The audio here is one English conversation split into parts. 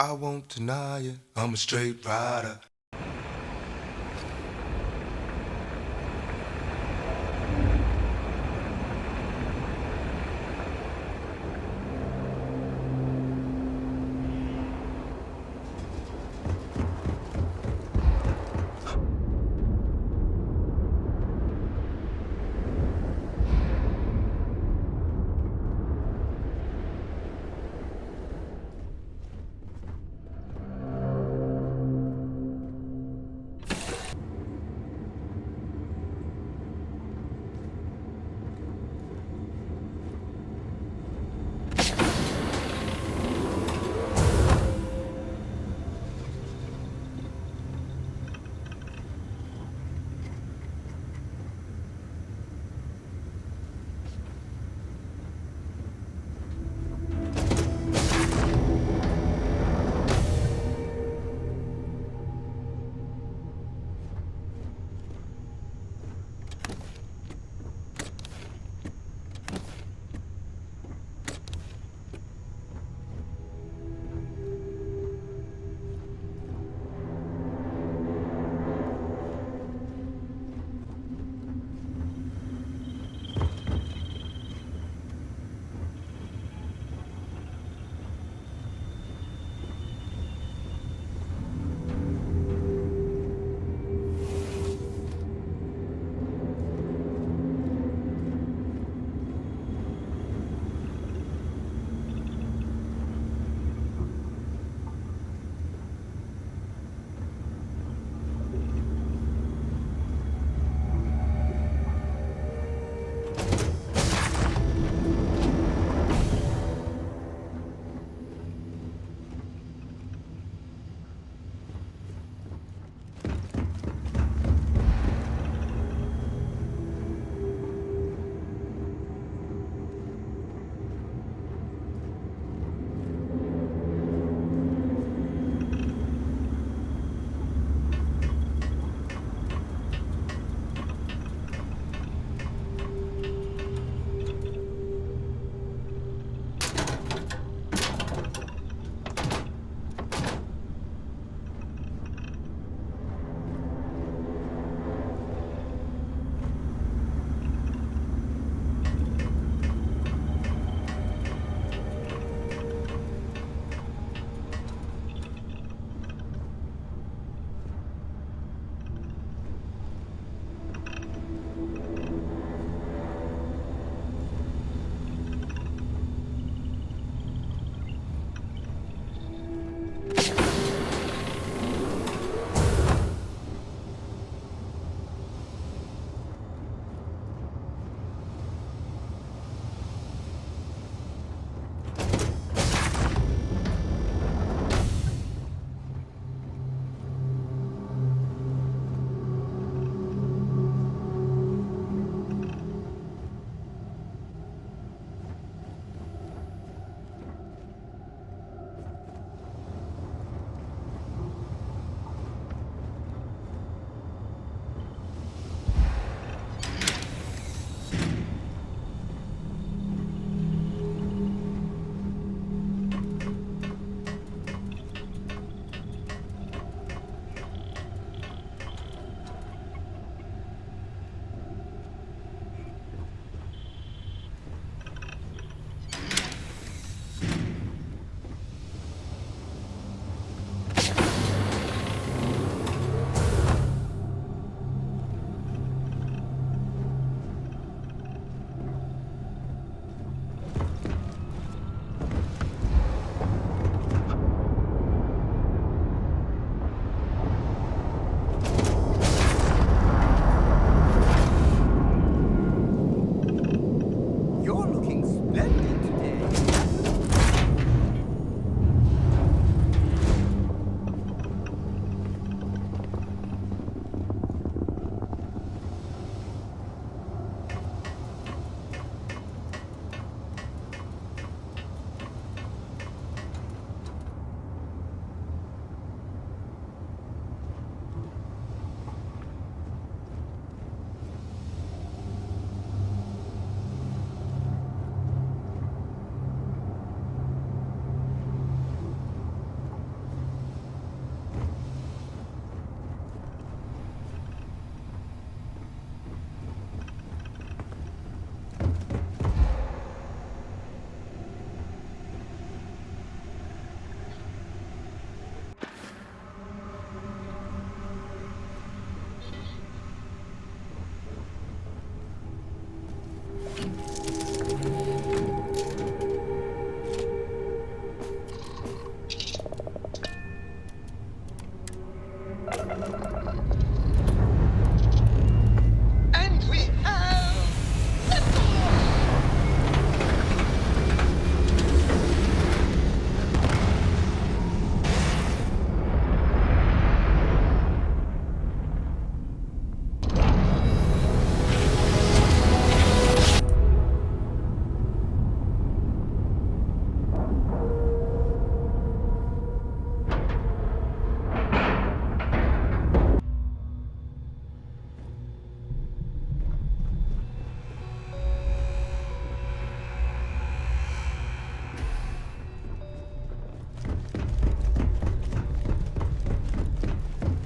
I won't deny it, I'm a straight rider.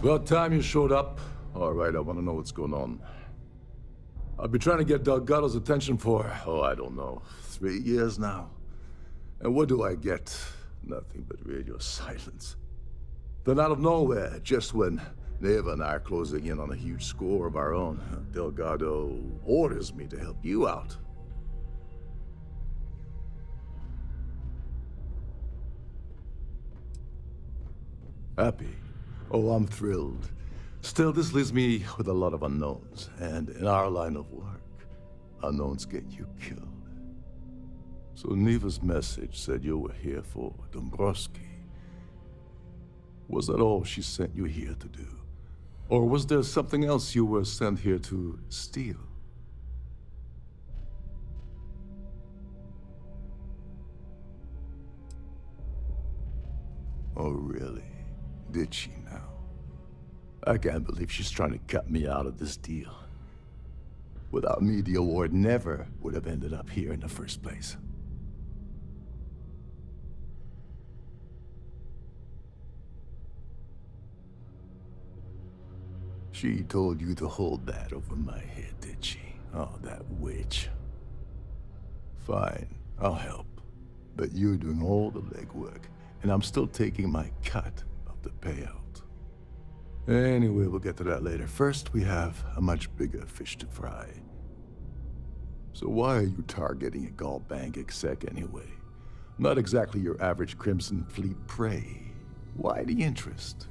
About time you showed up. All right, I want to know what's going on. I've been trying to get Delgado's attention for, I don't know, 3 years now. And what do I get? Nothing but radio silence. Then out of nowhere, just when Neva and I are closing in on a huge score of our own, Delgado orders me to help you out. Happy? Oh, I'm thrilled. Still, this leaves me with a lot of unknowns, and in our line of work, unknowns get you killed. So Neva's message said you were here for Dombrowski. Was that all she sent you here to do? Or was there something else you were sent here to steal? Oh, really? Did she now? I can't believe she's trying to cut me out of this deal. Without me, the award never would have ended up here in the first place. She told you to hold that over my head, did she? Oh, that witch. Fine, I'll help. But you're doing all the legwork, and I'm still taking my cut of the payout. Anyway, we'll get to that later. First, we have a much bigger fish to fry. So why are you targeting a Gall Bank exec anyway? Not exactly your average Crimson Fleet prey. Why the interest?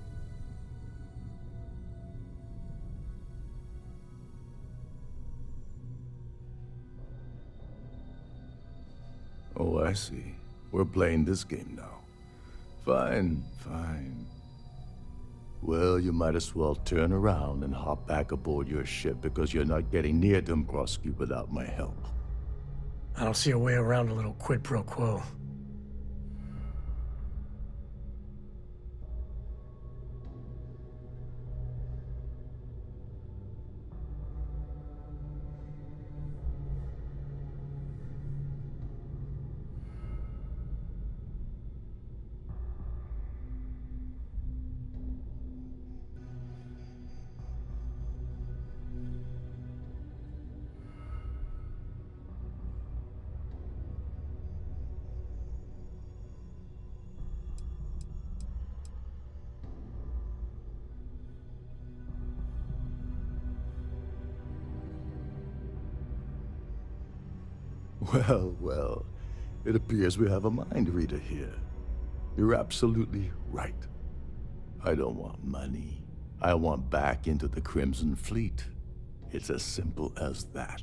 Oh, I see. We're playing this game now. Fine, fine. Well, you might as well turn around and hop back aboard your ship because you're not getting near Dombrowski without my help. I don't see a way around a little quid pro quo. Well, well, it appears we have a mind reader here. You're absolutely right. I don't want money. I want back into the Crimson Fleet. It's as simple as that.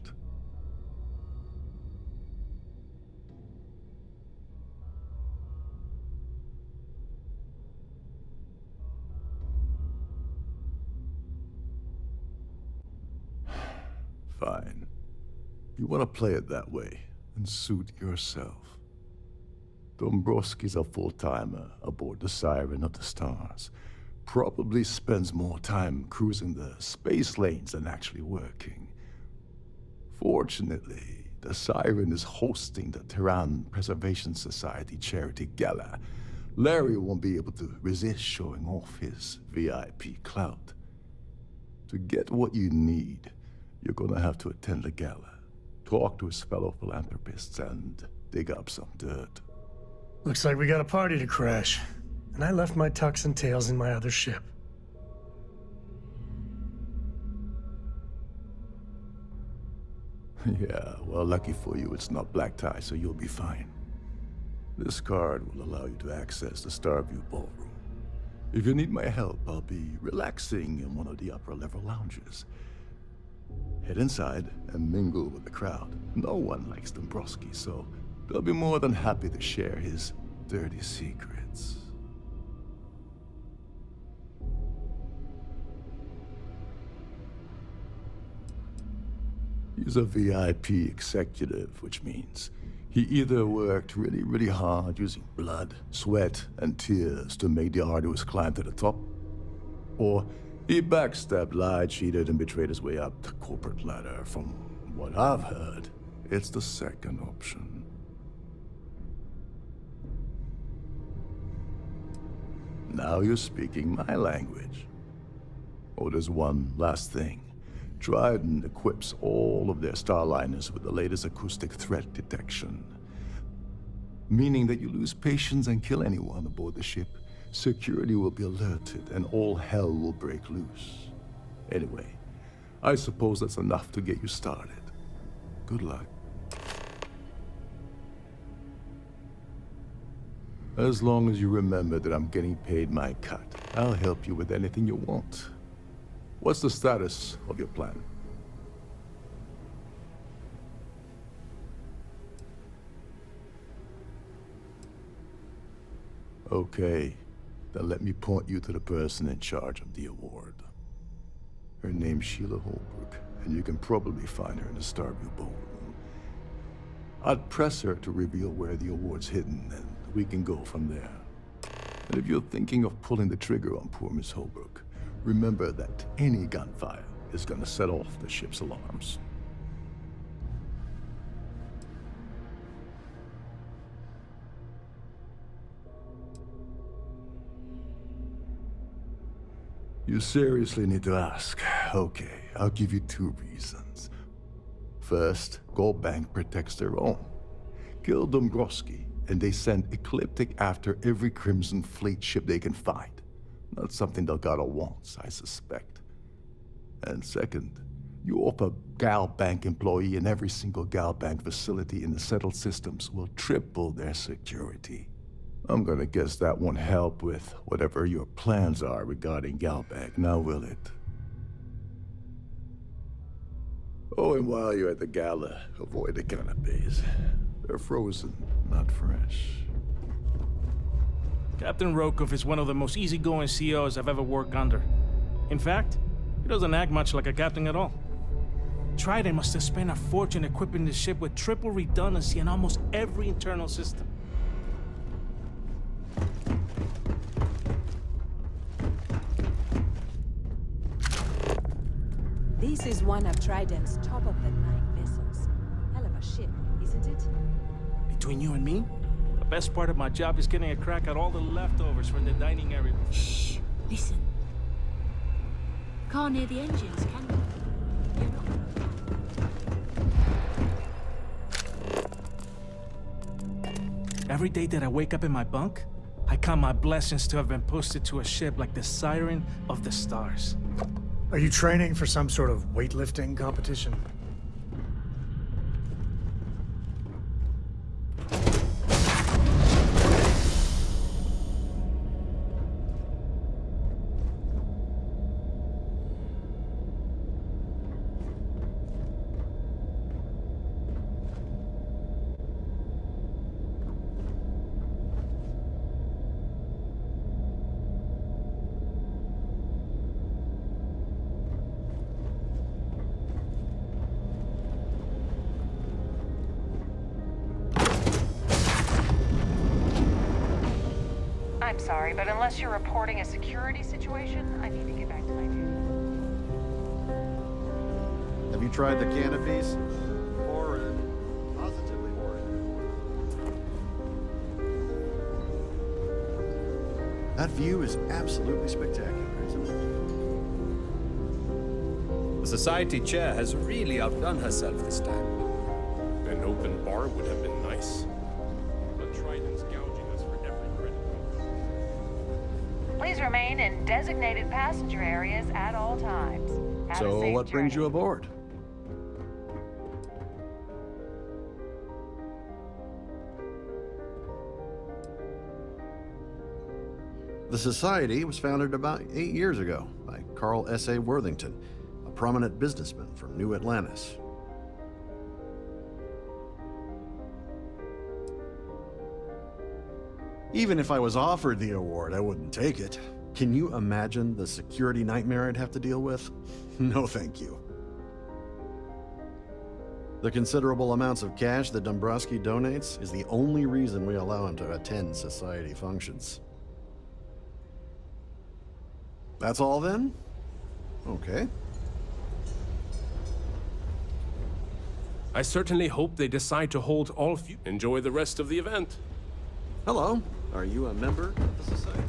Fine. You want to play it that way, and suit yourself. Dombrowski's a full-timer aboard the Siren of the Stars. Probably spends more time cruising the space lanes than actually working. Fortunately, the Siren is hosting the Tehran Preservation Society charity gala. Larry won't be able to resist showing off his VIP clout. To get what you need, you're gonna have to attend the gala. Talk to his fellow philanthropists and dig up some dirt. Looks like we got a party to crash. And I left my tucks and tails in my other ship. Yeah, well, lucky for you, it's not black tie, so you'll be fine. This card will allow you to access the Starview Ballroom. If you need my help, I'll be relaxing in one of the upper-level lounges. Head inside and mingle with the crowd. No one likes Dombrowski, so they'll be more than happy to share his dirty secrets. He's a VIP executive, which means he either worked really, really hard using blood, sweat, and tears to make the arduous climb to the top, or he backstabbed, lied, cheated, and betrayed his way up the corporate ladder. From what I've heard, it's the second option. Now you're speaking my language. Oh, there's one last thing. Trident equips all of their starliners with the latest acoustic threat detection. Meaning that you lose patience and kill anyone aboard the ship, security will be alerted and all hell will break loose. Anyway, I suppose that's enough to get you started. Good luck. As long as you remember that I'm getting paid my cut, I'll help you with anything you want. What's the status of your plan? Okay, then let me point you to the person in charge of the award. Her name's Sheila Holbrook, and you can probably find her in the Starview ballroom. I'd press her to reveal where the award's hidden, and we can go from there. And if you're thinking of pulling the trigger on poor Miss Holbrook, remember that any gunfire is gonna set off the ship's alarms. You seriously need to ask. Okay, I'll give you 2 reasons. First, Gold Bank protects their own. Kill Dombrowski, and they send Ecliptic after every Crimson Fleet ship they can find. Not something Delgado wants, I suspect. And second, you offer Gal Bank employee in every single Gal Bank facility in the settled systems will triple their security. I'm gonna guess that won't help with whatever your plans are regarding Gal Bank, now will it? Oh, and while you're at the gala, avoid the canapes. They're frozen, not fresh. Captain Rokov is one of the most easygoing CEOs I've ever worked under. In fact, he doesn't act much like a captain at all. Trident must have spent a fortune equipping the ship with triple redundancy in almost every internal system. This is one of Trident's top-of-the-line vessels. Hell of a ship, isn't it? Between you and me, the best part of my job is getting a crack at all the leftovers from the dining area. Shh! Listen. Can't hear the engines, can you? You know. Every day that I wake up in my bunk, I count my blessings to have been posted to a ship like the Siren of the Stars. Are you training for some sort of weightlifting competition? I'm sorry, but unless you're reporting a security situation, I need to get back to my duty. Have you tried the canopies? Horrid. Positively horrid. That view is absolutely spectacular, isn't it? The society chair has really outdone herself this time. An open bar would have been nice. But Trident's gouging us for every credit. Please remain in designated passenger areas at all times. Have a So safe what brings journey. you aboard? The Society was founded about 8 years ago by Carl S.A. Worthington, a prominent businessman from New Atlantis. Even if I was offered the award, I wouldn't take it. Can you imagine the security nightmare I'd have to deal with? No, thank you. The considerable amounts of cash that Dombrowski donates is the only reason we allow him to attend society functions. That's all then? Okay. I certainly hope they decide to hold all few. Enjoy the rest of the event. Hello. Are you a member of the society?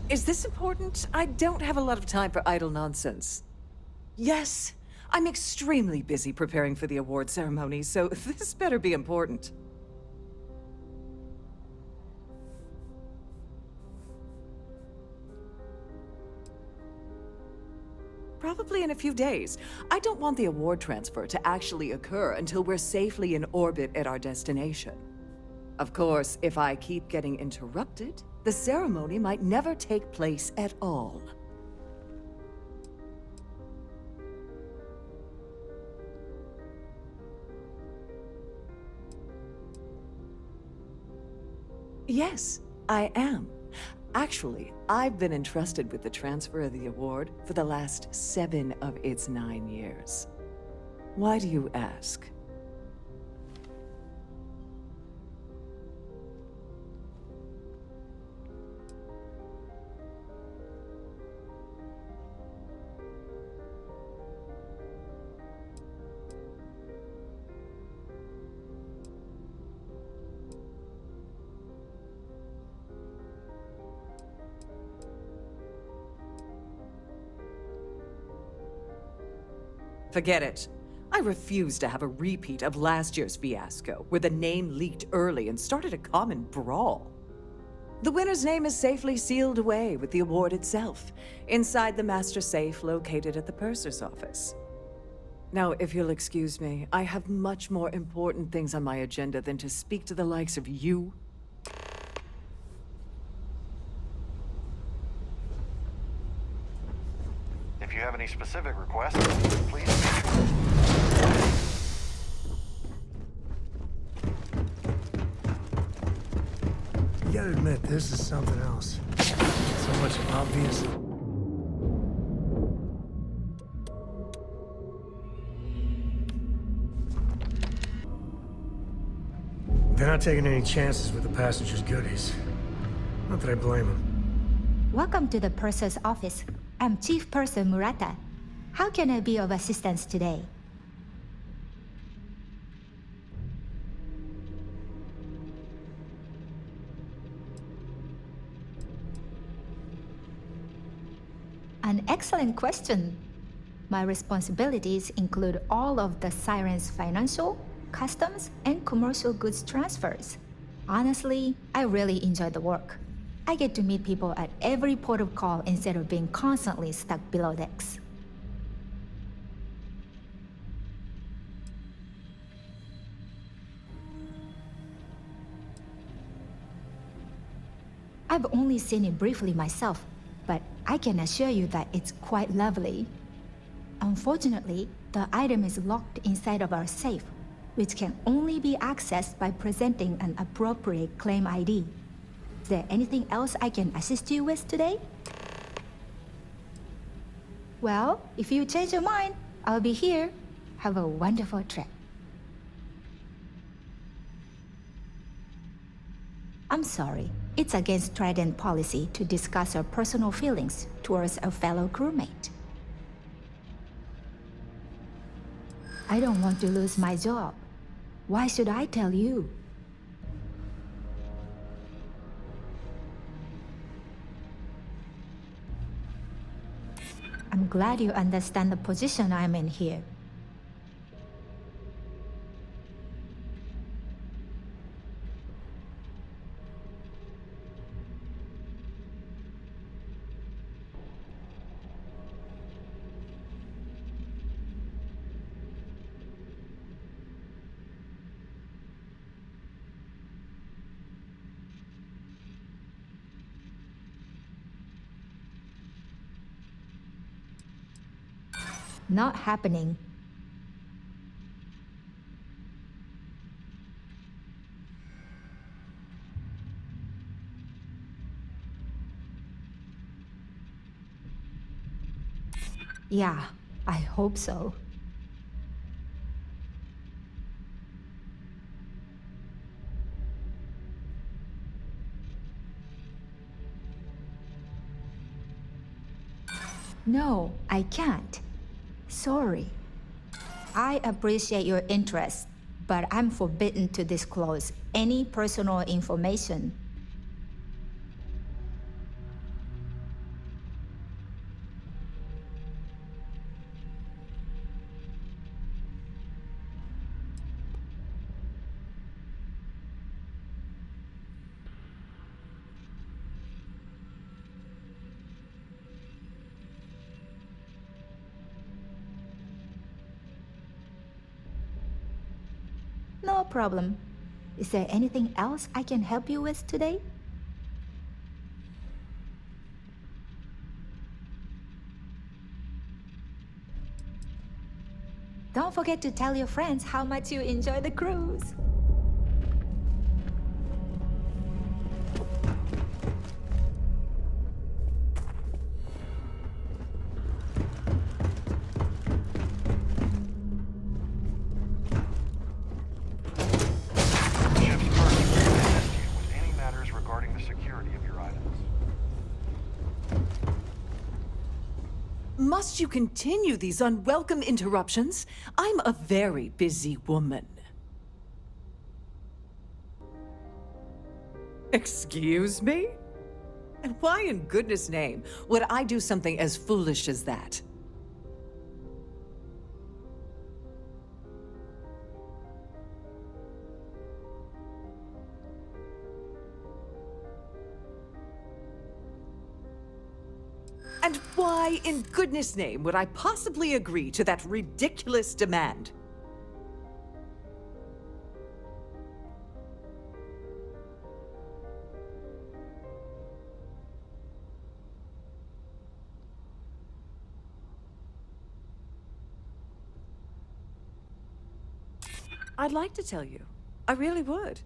Is this important? I don't have a lot of time for idle nonsense. Yes, I'm extremely busy preparing for the award ceremony, so this better be important. Probably in a few days. I don't want the award transfer to actually occur until we're safely in orbit at our destination. Of course, if I keep getting interrupted, the ceremony might never take place at all. Yes, I am. Actually, I've been entrusted with the transfer of the award for the last 7 of its 9 years. Why do you ask? Forget it. I refuse to have a repeat of last year's fiasco, where the name leaked early and started a common brawl. The winner's name is safely sealed away with the award itself, inside the master safe located at the purser's office. Now, if you'll excuse me, I have much more important things on my agenda than to speak to the likes of you. If you have any specific requests, please be You gotta admit, this is something else. So much obvious. They're not taking any chances with the passengers' goodies. Not that I blame them. Welcome to the purser's office. I'm Chief Purser Murata. How can I be of assistance today? An excellent question. My responsibilities include all of the Siren's financial, customs, and commercial goods transfers. Honestly, I really enjoy the work. I get to meet people at every port of call instead of being constantly stuck below decks. I've only seen it briefly myself, but I can assure you that it's quite lovely. Unfortunately, the item is locked inside of our safe, which can only be accessed by presenting an appropriate claim ID. Is there anything else I can assist you with today? Well, if you change your mind, I'll be here. Have a wonderful trip. I'm sorry. It's against Trident policy to discuss our personal feelings towards a fellow crewmate. I don't want to lose my job. Why should I tell you? I'm glad you understand the position I'm in here. Not happening. Yeah, I hope so. No, I can't. Sorry. I appreciate your interest, but I'm forbidden to disclose any personal information. No problem. Is there anything else I can help you with today? Don't forget to tell your friends how much you enjoy the cruise. Must you continue these unwelcome interruptions? I'm a very busy woman. Excuse me? And why in goodness name would I do something as foolish as that? And why in goodness name would I possibly agree to that ridiculous demand? I'd like to tell you. I really would.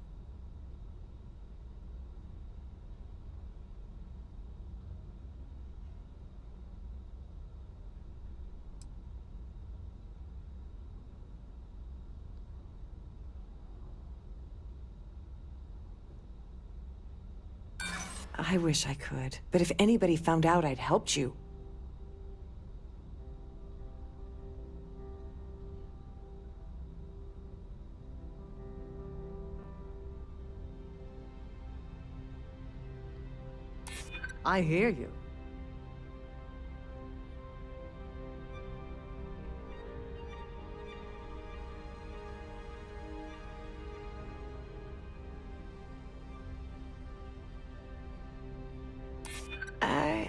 I wish I could, but if anybody found out I'd helped you... I hear you.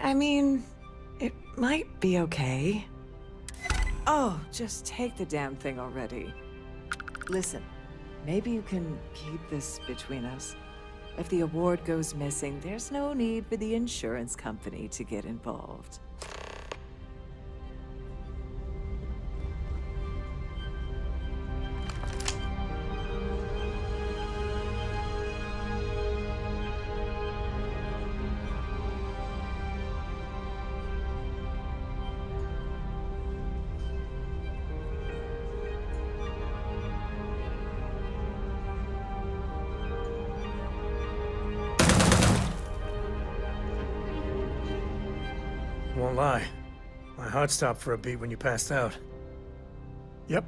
I mean, it might be okay. Oh, just take the damn thing already. Listen, maybe you can keep this between us. If the award goes missing, there's no need for the insurance company to get involved. Won't lie. My heart stopped for a beat when you passed out. Yep.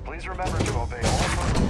Please remember to obey all authority.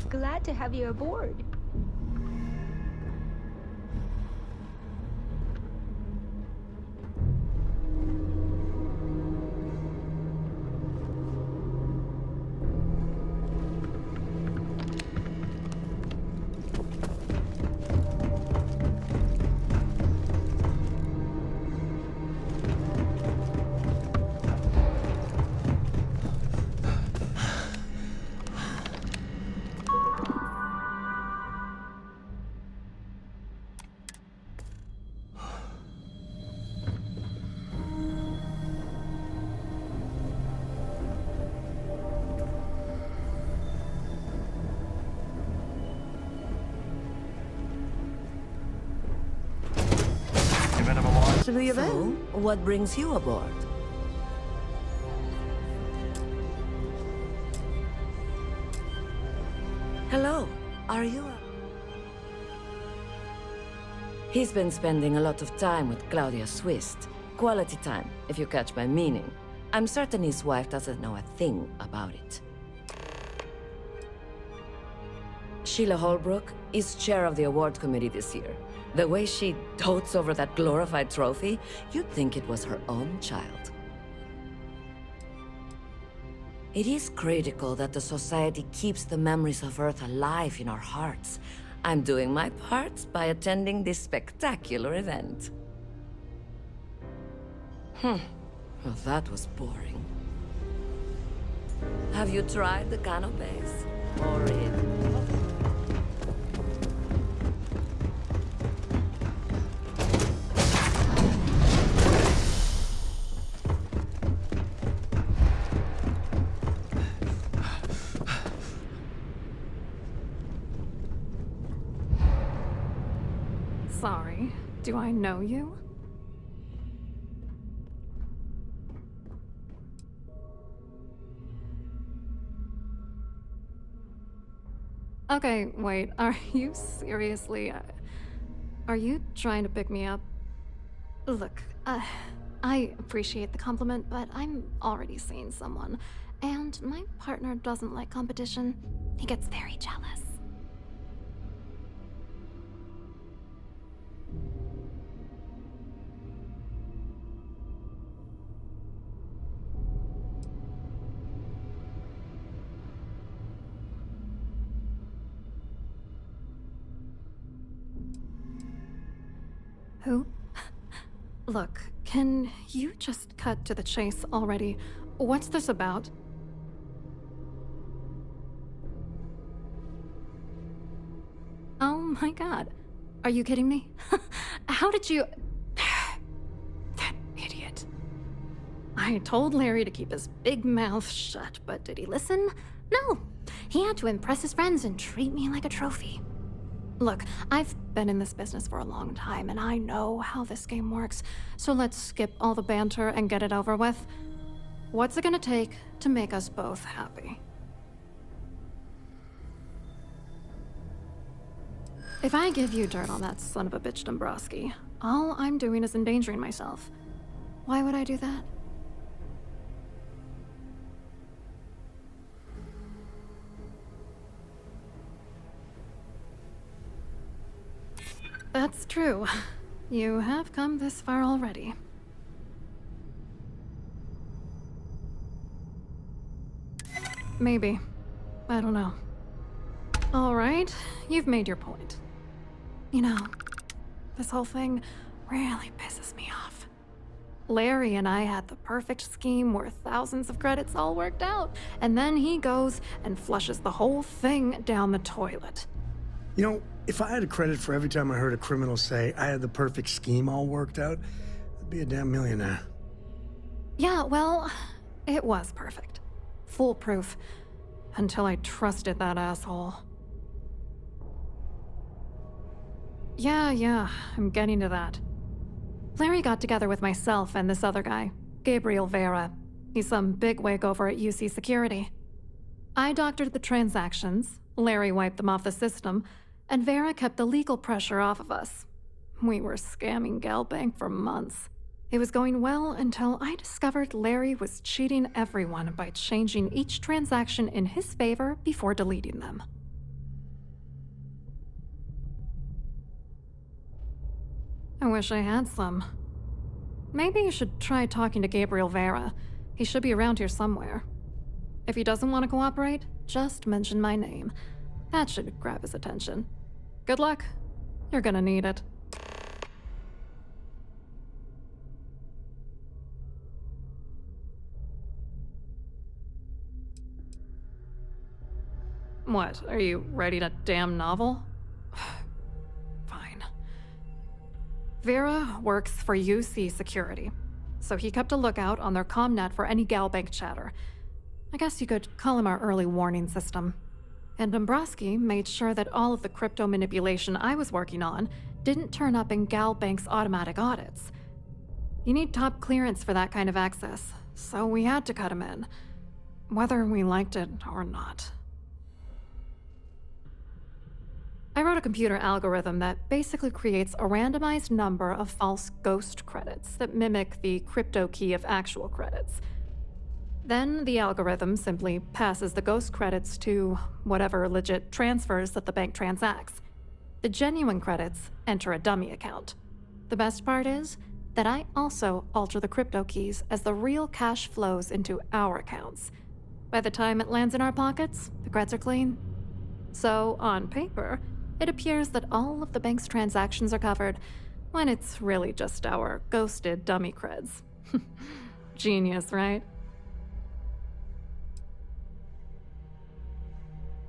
Glad to have you aboard. the event. So, what brings you aboard? Hello, are you? He's been spending a lot of time with Claudia Swist. Quality time, if you catch my meaning. I'm certain his wife doesn't know a thing about it. Sheila Holbrook is chair of the award committee this year. The way she dotes over that glorified trophy, you'd think it was her own child. It is critical that the Society keeps the memories of Earth alive in our hearts. I'm doing my part by attending this spectacular event. Well, that was boring. Have you tried the canapes? Horrid. Sorry, do I know you? Okay, wait, are you seriously... are you trying to pick me up? Look, I appreciate the compliment, but I'm already seeing someone, and my partner doesn't like competition. He gets very jealous. Who? Look, can you just cut to the chase already? What's this about? Oh my god. Are you kidding me? How did you... That idiot. I told Larry to keep his big mouth shut, but did he listen? No. He had to impress his friends and treat me like a trophy. Look, I've been in this business for a long time, and I know how this game works, so let's skip all the banter and get it over with. What's it gonna take to make us both happy? If I give you dirt on that son of a bitch Dombrowski, all I'm doing is endangering myself. Why would I do that? That's true. You have come this far already. Maybe. I don't know. All right, you've made your point. You know, this whole thing really pisses me off. Larry and I had the perfect scheme worth thousands of credits all worked out, and then he goes and flushes the whole thing down the toilet. You know, if I had a credit for every time I heard a criminal say I had the perfect scheme all worked out, I'd be a damn millionaire. Yeah, well, it was perfect. Foolproof. Until I trusted that asshole. Yeah, I'm getting to that. Larry got together with myself and this other guy, Gabriel Vera. He's some bigwig over at UC Security. I doctored the transactions, Larry wiped them off the system, and Vera kept the legal pressure off of us. We were scamming Galbank for months. It was going well until I discovered Larry was cheating everyone by changing each transaction in his favor before deleting them. I wish I had some. Maybe you should try talking to Gabriel Vera. He should be around here somewhere. If he doesn't want to cooperate, just mention my name. That should grab his attention. Good luck. You're gonna need it. What, are you writing a damn novel? Fine. Vera works for UC Security, so he kept a lookout on their commnet for any Galbank chatter. I guess you could call him our early warning system. And Dombrowski made sure that all of the crypto manipulation I was working on didn't turn up in Galbank's automatic audits. You need top clearance for that kind of access, so we had to cut him in, whether we liked it or not. I wrote a computer algorithm that basically creates a randomized number of false ghost credits that mimic the crypto key of actual credits. Then the algorithm simply passes the ghost credits to whatever legit transfers that the bank transacts. The genuine credits enter a dummy account. The best part is that I also alter the crypto keys as the real cash flows into our accounts. By the time it lands in our pockets, the creds are clean. So, on paper, it appears that all of the bank's transactions are covered, when it's really just our ghosted dummy creds. Genius, right?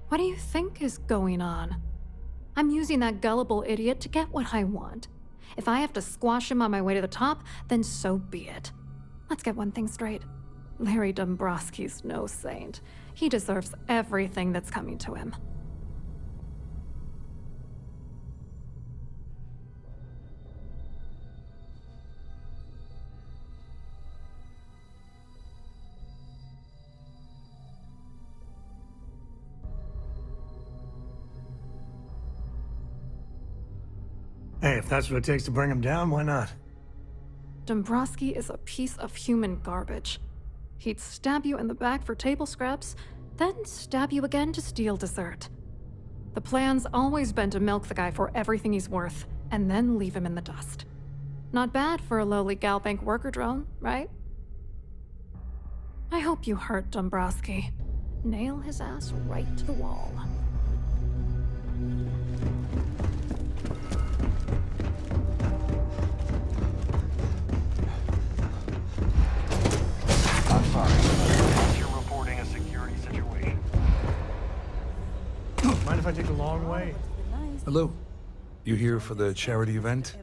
What do you think is going on? I'm using that gullible idiot to get what I want. If I have to squash him on my way to the top, then so be it. Let's get one thing straight. Larry Dombrowski's no saint. He deserves everything that's coming to him. Hey, if that's what it takes to bring him down, why not? Dombrowski is a piece of human garbage. He'd stab you in the back for table scraps, then stab you again to steal dessert. The plan's always been to milk the guy for everything he's worth, and then leave him in the dust. Not bad for a lowly Galbank worker drone, right? I hope you hurt Dombrowski. Nail his ass right to the wall. I'm sorry, unless you're reporting a security situation. Mind if I take the long way? Hello. You here for the charity event?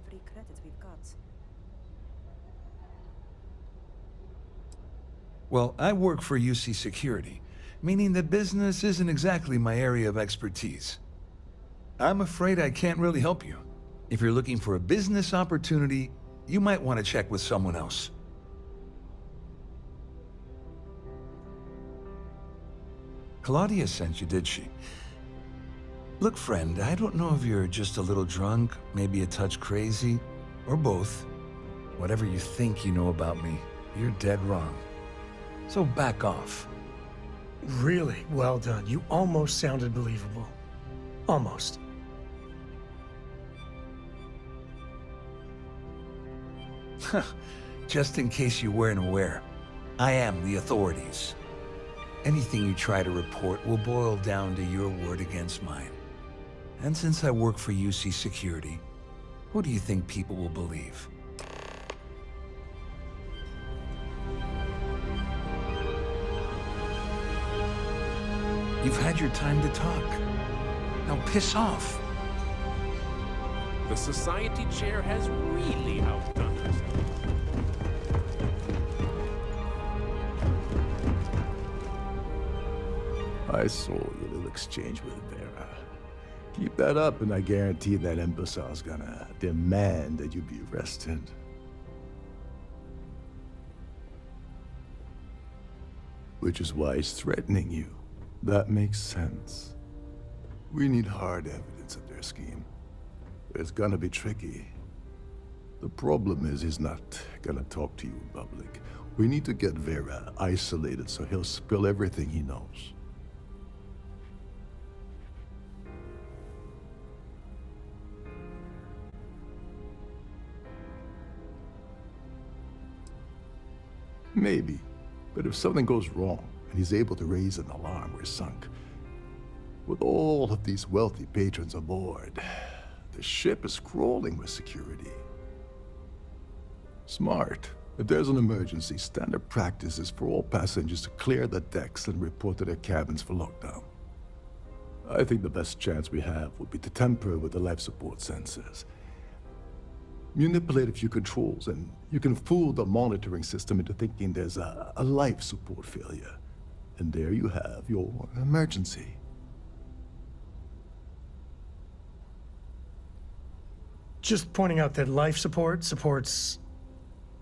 Well, I work for UC Security, meaning that business isn't exactly my area of expertise. I'm afraid I can't really help you. If you're looking for a business opportunity, you might want to check with someone else. Claudia sent you, did she? Look, friend, I don't know if you're just a little drunk, maybe a touch crazy, or both. Whatever you think you know about me, you're dead wrong. So back off. Really well done. You almost sounded believable. Almost. Just in case you weren't aware, I am the authorities. Anything you try to report will boil down to your word against mine. And since I work for UC Security, who do you think people will believe? You've had your time to talk. Now piss off. The society chair has really outdone herself. I saw your little exchange with Vera. Keep that up and I guarantee that imbecile's gonna demand that you be arrested. Which is why he's threatening you. That makes sense. We need hard evidence of their scheme. It's gonna be tricky. The problem is he's not gonna talk to you in public. We need to get Vera isolated so he'll spill everything he knows. Maybe, but if something goes wrong and he's able to raise an alarm, we're sunk. With all of these wealthy patrons aboard, the ship is crawling with security. Smart. If there's an emergency, standard practice is for all passengers to clear the decks and report to their cabins for lockdown. I think the best chance we have would be to tamper with the life support sensors. Manipulate a few controls, and you can fool the monitoring system into thinking there's a life support failure. And there you have your emergency. Just pointing out that life support supports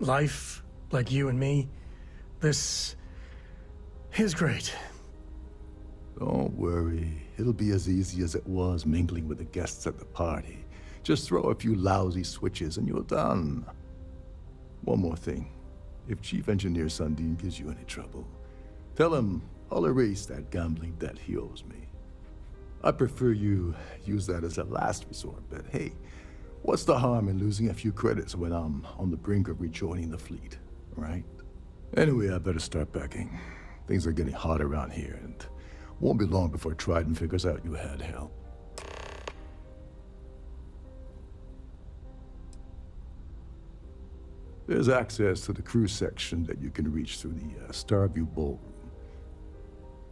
life like you and me, this is great. Don't worry. It'll be as easy as it was mingling with the guests at the party. Just throw a few lousy switches and you're done. One more thing. If Chief Engineer Sundin gives you any trouble, tell him I'll erase that gambling debt he owes me. I prefer you use that as a last resort, but hey, what's the harm in losing a few credits when I'm on the brink of rejoining the fleet, right? Anyway, I better start packing. Things are getting hot around here, and won't be long before Trident figures out you had help. There's access to the crew section that you can reach through the Starview Ballroom.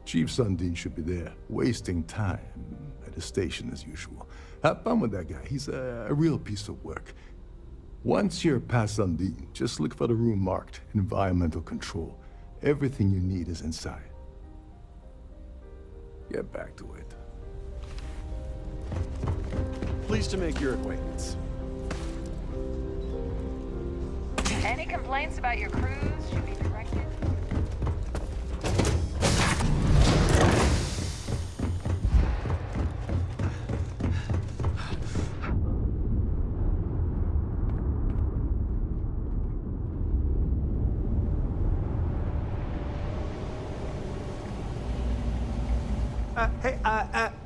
Chief Sundin should be there, wasting time at his station as usual. Have fun with that guy. He's a real piece of work. Once you're past Sundin, just look for the room marked Environmental Control. Everything you need is inside. Get back to it. Pleased to make your acquaintance. Any complaints about your cruise should be directed.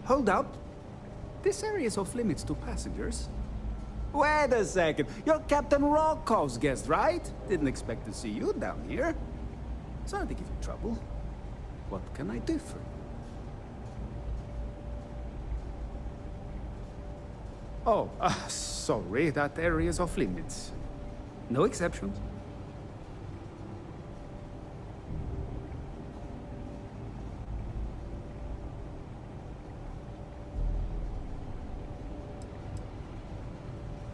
Hold up. This area is off limits to passengers. Wait a second. You're Captain Rocco's guest, right? Didn't expect to see you down here. Sorry to give you trouble. What can I do for you? Oh, sorry. That area is off limits. No exceptions.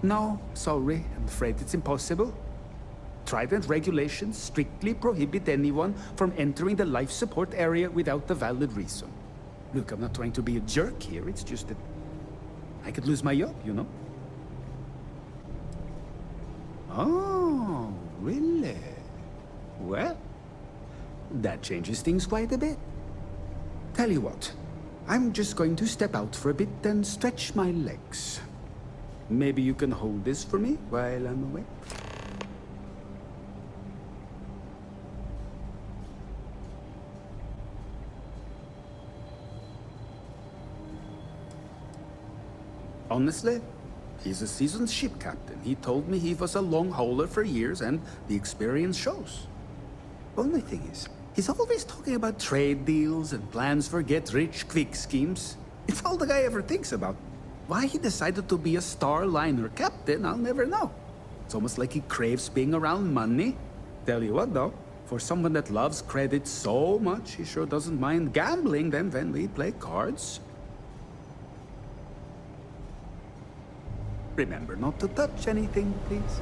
No, sorry. I'm afraid it's impossible. Trident regulations strictly prohibit anyone from entering the life support area without a valid reason. Look, I'm not trying to be a jerk here. It's just that I could lose my job, you know? Oh, really? Well, that changes things quite a bit. Tell you what, I'm just going to step out for a bit and stretch my legs. Maybe you can hold this for me while I'm away? Honestly, he's a seasoned ship captain. He told me he was a long hauler for years, and the experience shows. Only thing is, he's always talking about trade deals and plans for get-rich-quick schemes. It's all the guy ever thinks about. Why he decided to be a Starliner captain, I'll never know. It's almost like he craves being around money. Tell you what, though, for someone that loves credit so much, he sure doesn't mind gambling them when we play cards. Remember not to touch anything, please.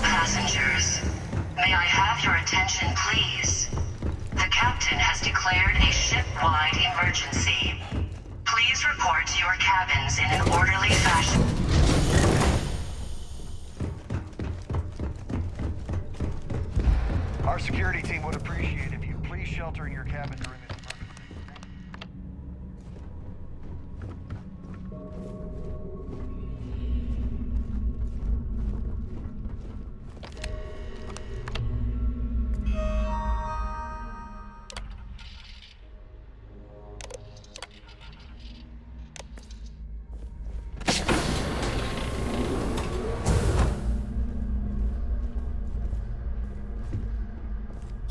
Passengers, may I have your attention, please? The captain has declared a ship-wide emergency. Please report to your cabins in an orderly fashion. Our security team would appreciate if you please shelter in your cabin during this emergency.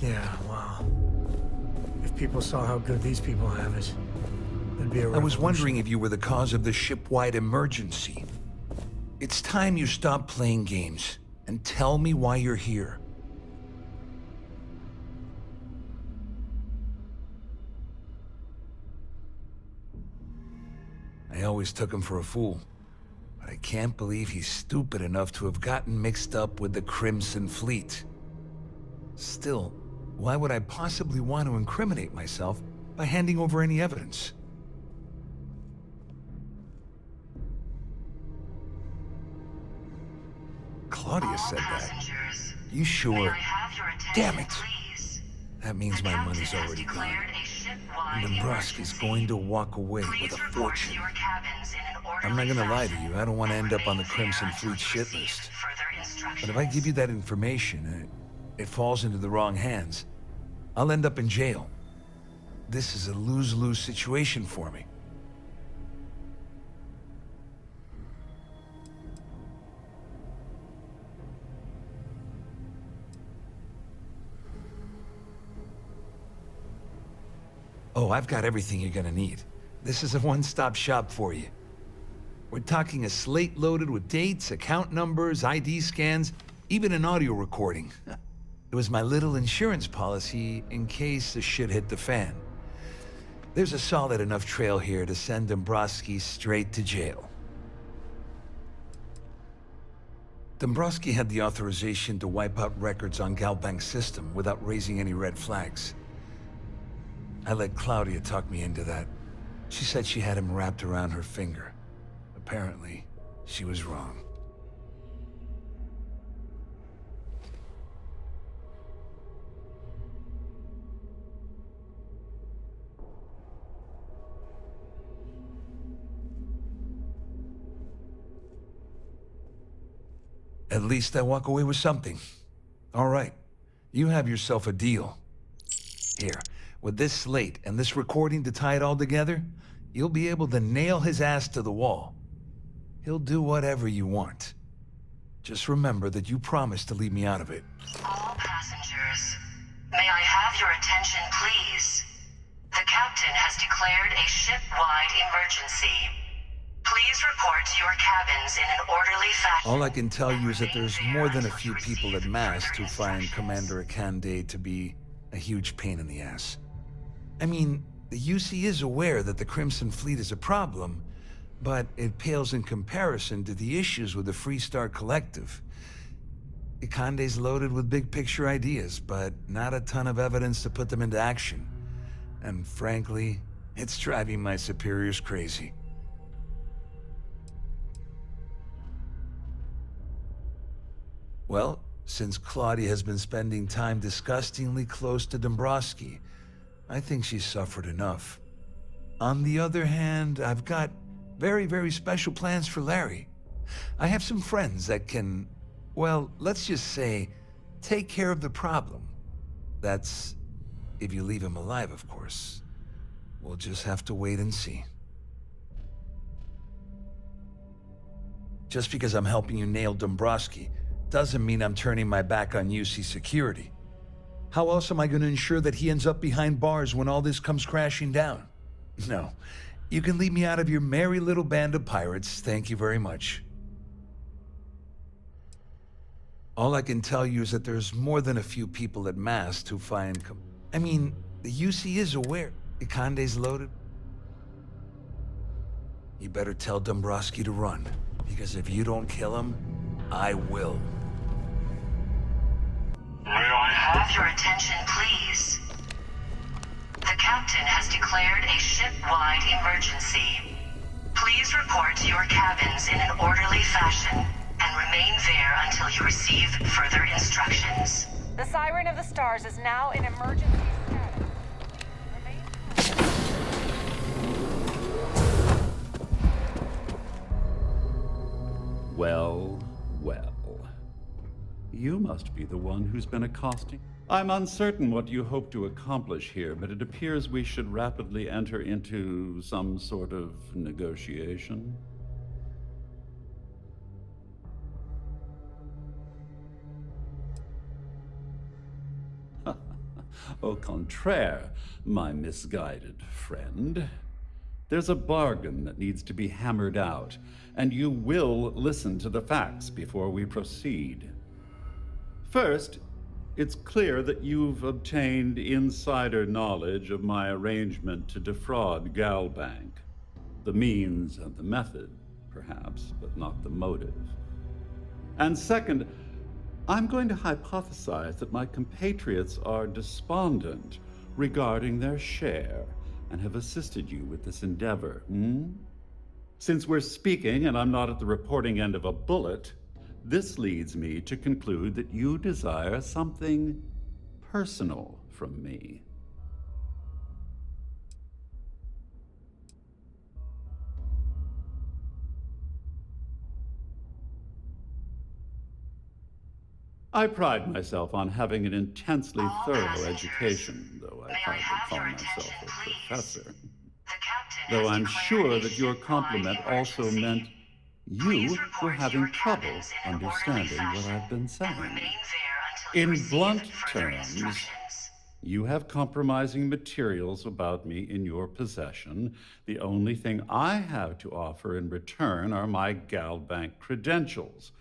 Yeah, wow. If people saw how good these people have it, there'd be a I was revolution. wondering if you were the cause of the ship-wide emergency. It's time you stop playing games and tell me why you're here. I always took him for a fool, but I can't believe he's stupid enough to have gotten mixed up with the Crimson Fleet. Still, why would I possibly want to incriminate myself by handing over any evidence? Claudia said that. You sure? Damn it! That means my money's already gone. And Dombrowski's going to walk away with a fortune. I'm not gonna lie to you, I don't want to end up on the Crimson Fleet shit list. But if I give you that information, and it falls into the wrong hands, I'll end up in jail. This is a lose-lose situation for me. Oh, I've got everything you're gonna need. This is a one-stop shop for you. We're talking a slate loaded with dates, account numbers, ID scans, even an audio recording. It was my little insurance policy in case the shit hit the fan. There's a solid enough trail here to send Dombrowski straight to jail. Dombrowski had the authorization to wipe out records on Galbank's system without raising any red flags. I let Claudia talk me into that. She said she had him wrapped around her finger. Apparently, she was wrong. At least I walk away with something. All right, you have yourself a deal. Here, with this slate and this recording to tie it all together, you'll be able to nail his ass to the wall. He'll do whatever you want. Just remember that you promised to leave me out of it. All passengers, may I have your attention, please? The captain has declared a ship-wide emergency. Please report to your cabins in an orderly fashion. All I can tell you is that there's more than a few people at Mast who find Commander Akande to be a huge pain in the ass. I mean, the UC is aware that the Crimson Fleet is a problem, but it pales in comparison to the issues with the Freestar Collective. Akande's loaded with big-picture ideas, but not a ton of evidence to put them into action. And frankly, it's driving my superiors crazy. Well, since Claudia has been spending time disgustingly close to Dombrowski, I think she's suffered enough. On the other hand, I've got very, very special plans for Larry. I have some friends that can, well, let's just say, take care of the problem. That's if you leave him alive, of course. We'll just have to wait and see. Just because I'm helping you nail Dombrowski doesn't mean I'm turning my back on UC security. How else am I going to ensure that he ends up behind bars when all this comes crashing down? No, you can leave me out of your merry little band of pirates, thank you very much. All I can tell you is that there's more than a few people at Mast who find... I mean, the UC is aware. Akande's loaded. You better tell Dombrowski to run, because if you don't kill him, I will. May I have your attention, please? The captain has declared a ship-wide emergency. Please report to your cabins in an orderly fashion and remain there until you receive further instructions. The Siren of the Stars is now in emergency status. Well, well. You must be the one who's been accosting. I'm uncertain what you hope to accomplish here, but it appears we should rapidly enter into some sort of negotiation. Au contraire, my misguided friend. There's a bargain that needs to be hammered out, and you will listen to the facts before we proceed. First, it's clear that you've obtained insider knowledge of my arrangement to defraud Galbank. The means and the method, perhaps, but not the motive. And second, I'm going to hypothesize that my compatriots are despondent regarding their share and have assisted you with this endeavor. Since we're speaking and I'm not at the reporting end of a bullet, this leads me to conclude that you desire something personal from me. I pride myself on having an intensely thorough education, though I hardly call myself a professor. Though I'm sure that your compliment also meant you were having trouble understanding what I've been saying. In blunt terms, you have compromising materials about me in your possession. The only thing I have to offer in return are my Galbank credentials.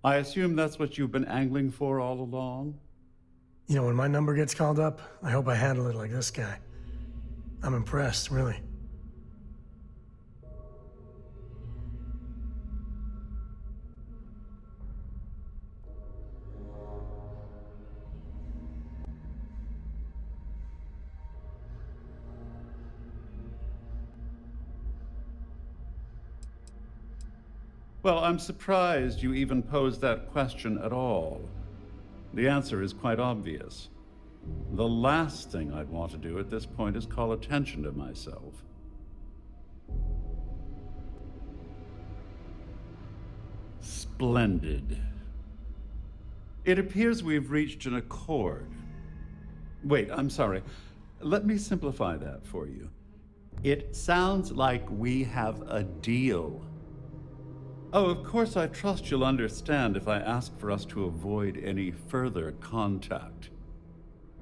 I assume that's what you've been angling for all along? You know, when my number gets called up, I hope I handle it like this guy. I'm impressed, really. Well, I'm surprised you even posed that question at all. The answer is quite obvious. The last thing I'd want to do at this point is call attention to myself. Splendid. It appears we've reached an accord. Wait, I'm sorry. Let me simplify that for you. It sounds like we have a deal. Oh, of course, I trust you'll understand if I ask for us to avoid any further contact.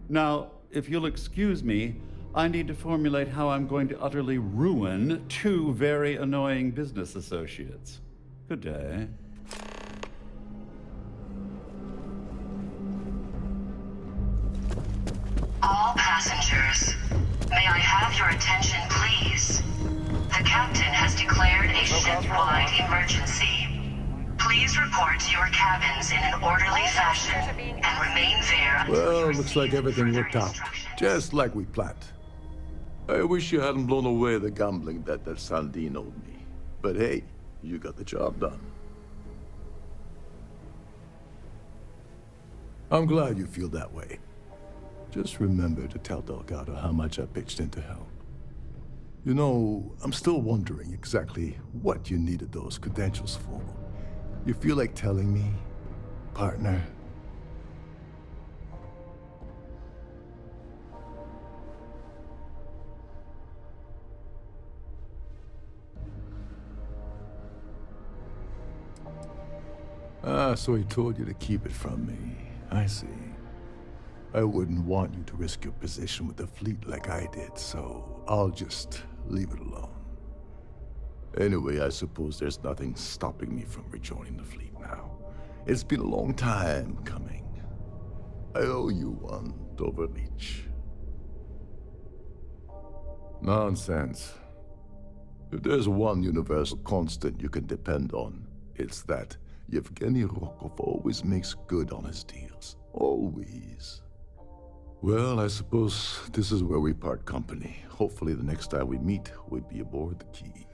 Now, if you'll excuse me, I need to formulate how I'm going to utterly ruin two very annoying business associates. Good day. All passengers, may I have your attention, please? The captain has declared a ship-wide emergency. Please report to your cabins in an orderly fashion and remain there. Well, looks like everything worked out, just like we planned. I wish you hadn't blown away the gambling debt that Sandine owed me. But hey, you got the job done. I'm glad you feel that way. Just remember to tell Delgado how much I pitched in to help. You know, I'm still wondering exactly what you needed those credentials for. You feel like telling me, partner? Ah, so he told you to keep it from me. I see. I wouldn't want you to risk your position with the fleet like I did, so I'll just leave it alone. Anyway, I suppose there's nothing stopping me from rejoining the fleet now. It's been a long time coming. I owe you one, Doverleach. Nonsense. If there's one universal constant you can depend on, it's that Yevgeny Rokov always makes good on his deals. Always. Well, I suppose this is where we part company. Hopefully the next time we meet, we'll be aboard the Key.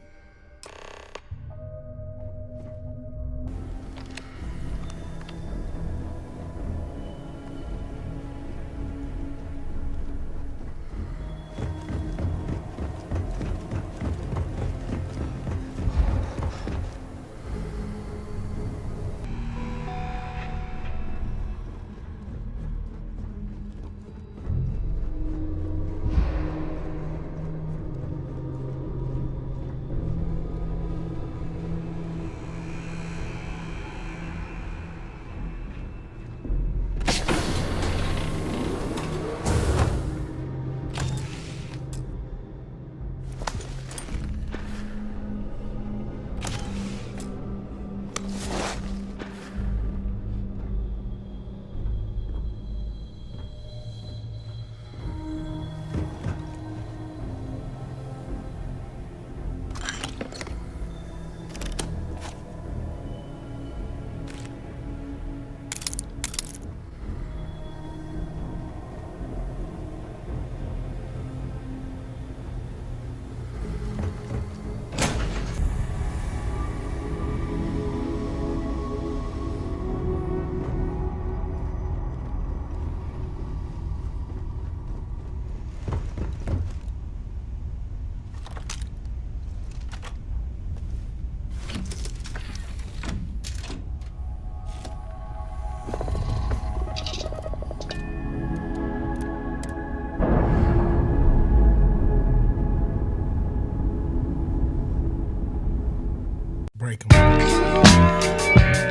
break them.